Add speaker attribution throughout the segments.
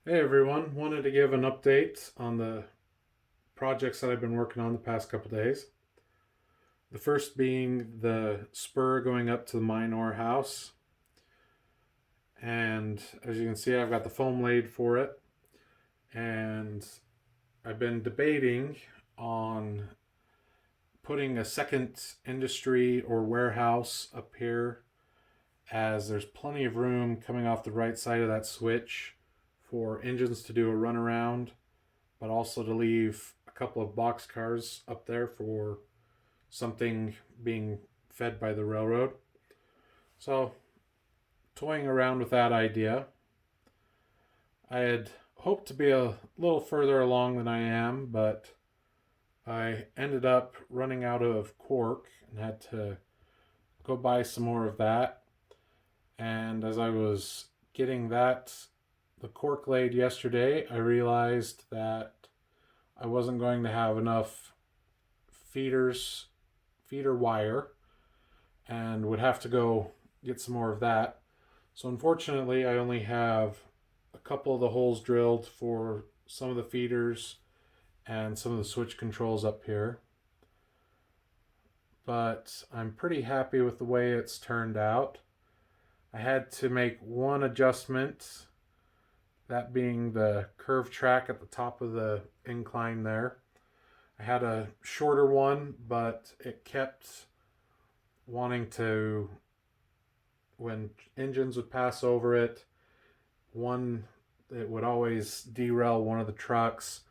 Speaker 1: Hey everyone, wanted to give an update on the projects that I've been working on the past couple days. The first being the spur going up to the Minor house. And as you can see, I've got the foam laid for it. And I've been debating on putting a second industry or warehouse up here, as there's plenty of room coming off the right side of that switch for engines to do a runaround, but also to leave a couple of box cars up there for something being fed by the railroad. So, toying around with that idea. I had hoped to be a little further along than I am, but I ended up running out of cork and had to go buy some more of that. And as I was getting the cork laid yesterday, I realized that I wasn't going to have enough feeder wire, and would have to go get some more of that. So unfortunately, I only have a couple of the holes drilled for some of the feeders and some of the switch controls up here. But I'm pretty happy with the way it's turned out. I had to make one adjustment, that being the curved track at the top of the incline there. I had a shorter one, but it kept wanting to, when engines would pass over it, it would always derail one of the trucks.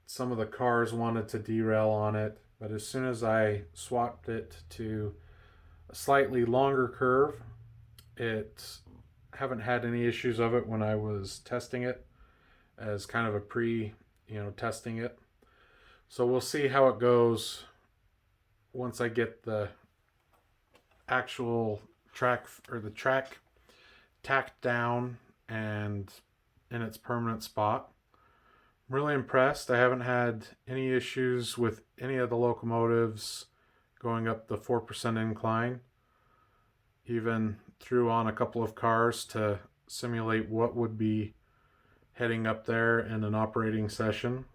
Speaker 1: Some of the cars wanted to derail on it, but as soon as I swapped it to a slightly longer curve, it haven't had any issues of it when I was testing it as kind of a testing it. So we'll see how it goes once I get the actual track tacked down and in its permanent spot. I'm really impressed. I haven't had any issues with any of the locomotives going up the 4% incline. Even threw on a couple of cars to simulate what would be heading up there in an operating session,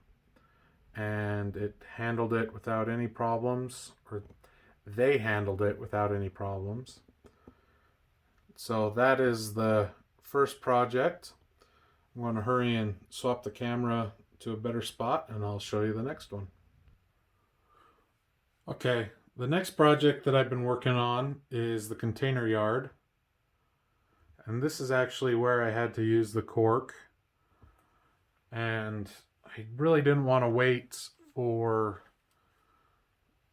Speaker 1: and it handled it without any problems, or they handled it without any problems. So that is the first project. I'm going to hurry and swap the camera to a better spot, and I'll show you the next one. Okay, the next project that I've been working on is the container yard. And this is actually where I had to use the cork. And I really didn't want to wait for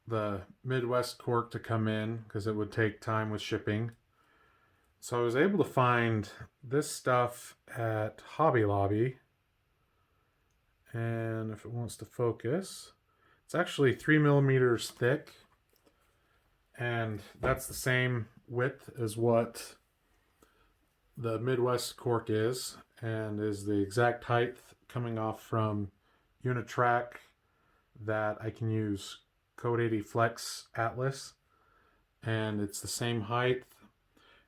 Speaker 1: the Midwest cork to come in because it would take time with shipping. So I was able to find this stuff at Hobby Lobby. And if it wants to focus, it's actually 3 millimeters thick. And that's the same width as what the Midwest cork is, and is the exact height coming off from Unitrack that I can use Code 80 Flex Atlas, and it's the same height.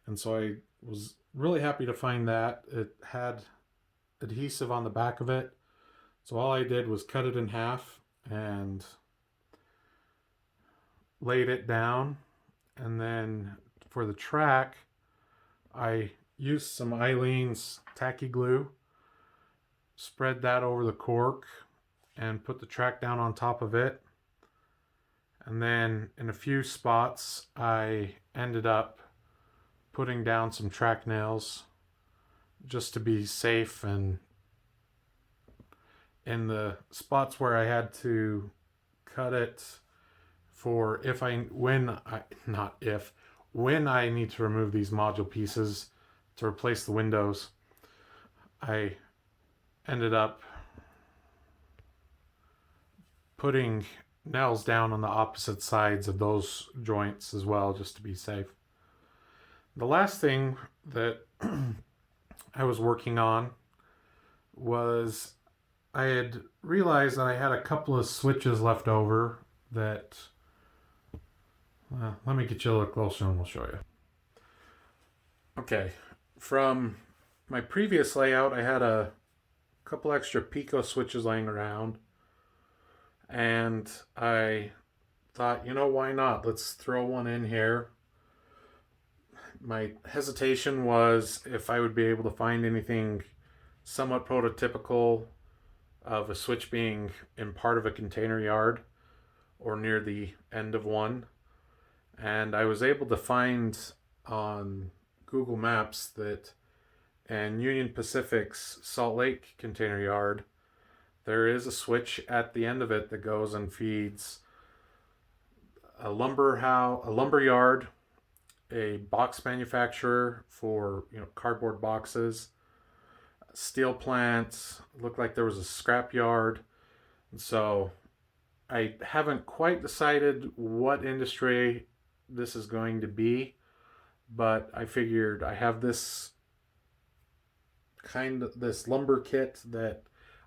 Speaker 1: And so I was really happy to find that. It had adhesive on the back of it, so all I did was cut it in half and laid it down. And then for the track, I used some Eileen's tacky glue, spread that over the cork, and put the track down on top of it. And then in a few spots, I ended up putting down some track nails just to be safe, and in the spots where I had to cut it for when I need to remove these module pieces to replace the windows, I ended up putting nails down on the opposite sides of those joints as well, just to be safe. The last thing that I was working on was, I had realized that I had a couple of switches left over that, let me get you a little closer and we'll show you. Okay, from my previous layout, I had a couple extra Pico switches laying around, and I thought, why not? Let's throw one in here. My hesitation was if I would be able to find anything somewhat prototypical of a switch being in part of a container yard or near the end of one. And I was able to find on Google Maps that in Union Pacific's Salt Lake container yard, there is a switch at the end of it that goes and feeds a lumber yard, a box manufacturer for cardboard boxes, steel plants. Looked like there was a scrap yard. And so I haven't quite decided what industry this is going to be, but I figured I have this lumber kit that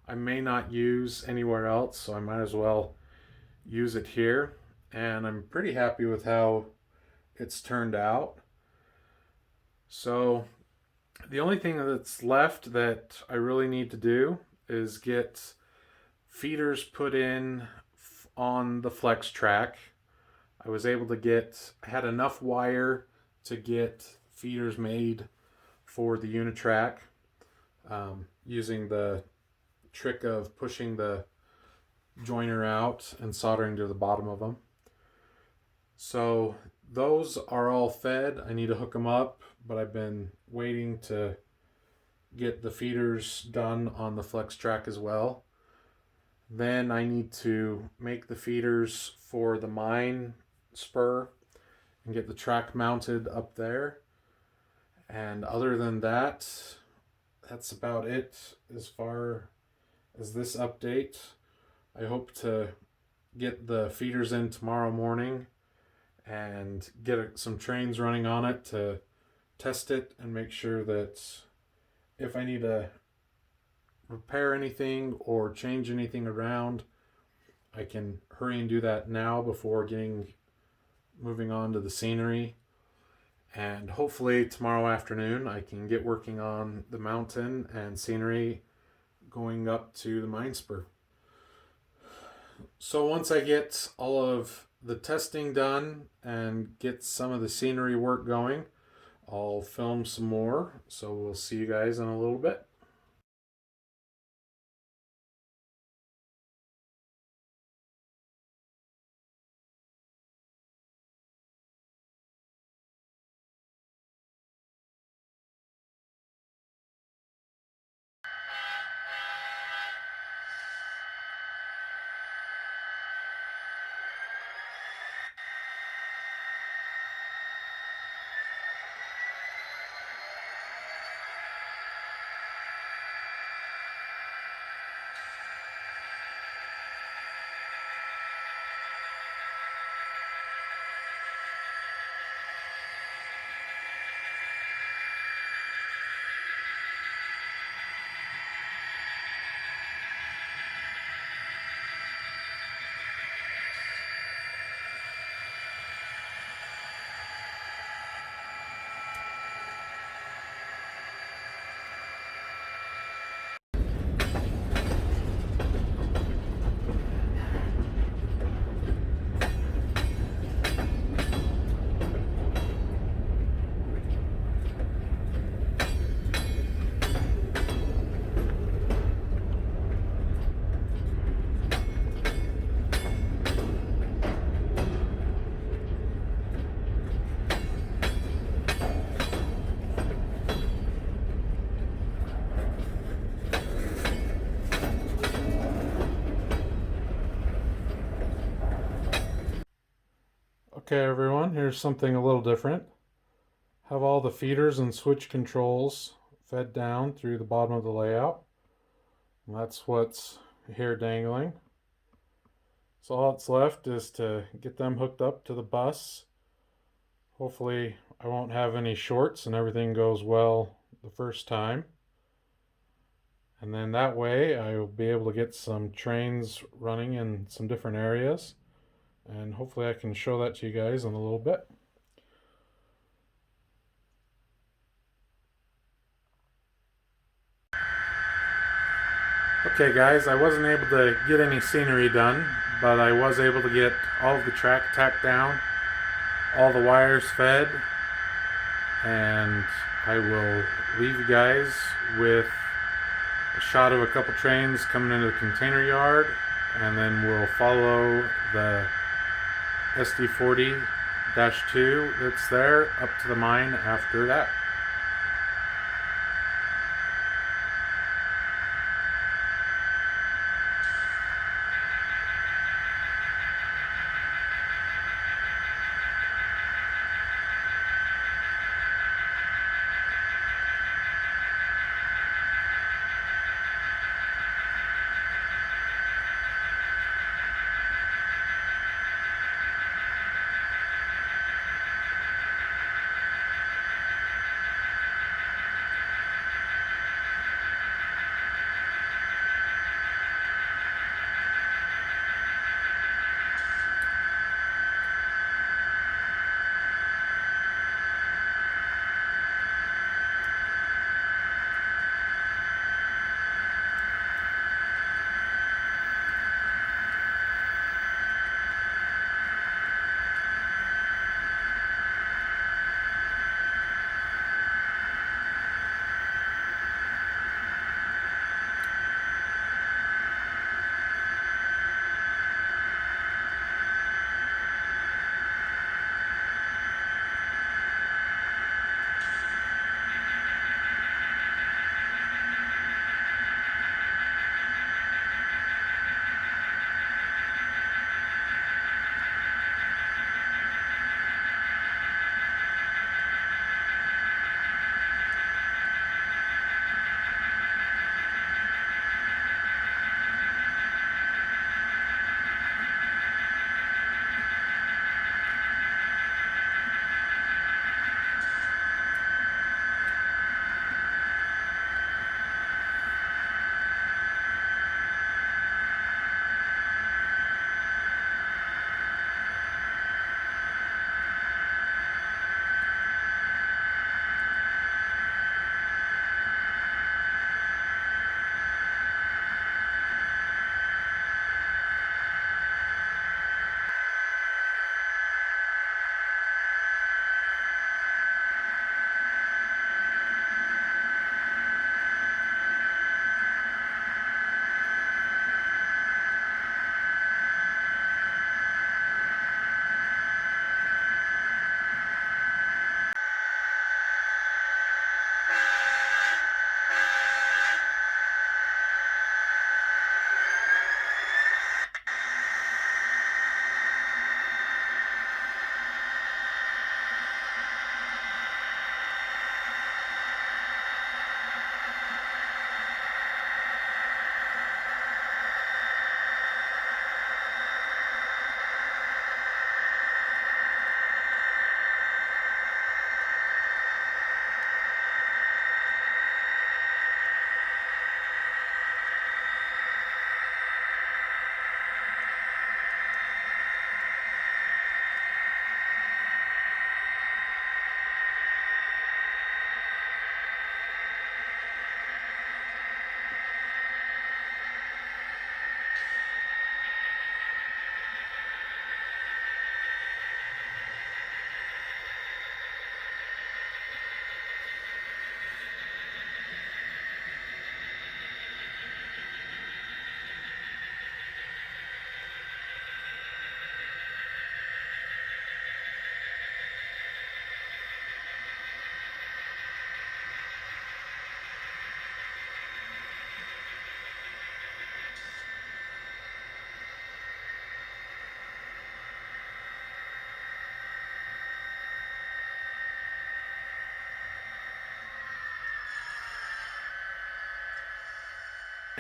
Speaker 1: I may not use anywhere else, so I might as well use it here. And I'm pretty happy with how it's turned out. So the only thing that's left that I really need to do is get feeders put in on the flex track. I was able to I had enough wire to get feeders made for the Unitrack, using the trick of pushing the joiner out and soldering to the bottom of them. So those are all fed. I need to hook them up, but I've been waiting to get the feeders done on the flex track as well. Then I need to make the feeders for the mine spur and get the track mounted up there. And other than that, that's about it as far as this update. I hope to get the feeders in tomorrow morning and get some trains running on it to test it and make sure that if I need to repair anything or change anything around, I can hurry and do that now before moving on to the scenery. And hopefully tomorrow afternoon I can get working on the mountain and scenery going up to the mine spur. So once I get all of the testing done and get some of the scenery work going, I'll film some more. So we'll see you guys in a little bit. Okay everyone, here's something a little different. Have all the feeders and switch controls fed down through the bottom of the layout. And that's what's here dangling. So all that's left is to get them hooked up to the bus. Hopefully I won't have any shorts and everything goes well the first time. And then that way I will be able to get some trains running in some different areas. And hopefully I can show that to you guys in a little bit. Okay guys, I wasn't able to get any scenery done, but I was able to get all of the track tacked down, all the wires fed, and I will leave you guys with a shot of a couple trains coming into the container yard, and then we'll follow the SD40-2 that's there up to the mine after that.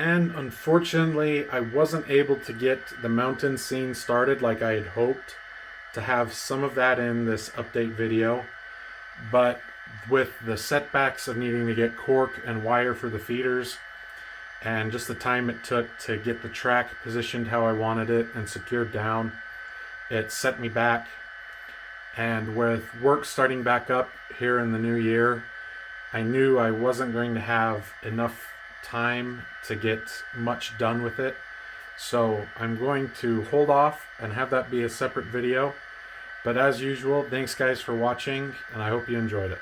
Speaker 1: And unfortunately, I wasn't able to get the mountain scene started like I had hoped to have some of that in this update video. But with the setbacks of needing to get cork and wire for the feeders, and just the time it took to get the track positioned how I wanted it and secured down, it set me back. And with work starting back up here in the new year, I knew I wasn't going to have enough time to get much done with it. So I'm going to hold off and have that be a separate video. But as usual, thanks guys for watching, and I hope you enjoyed it.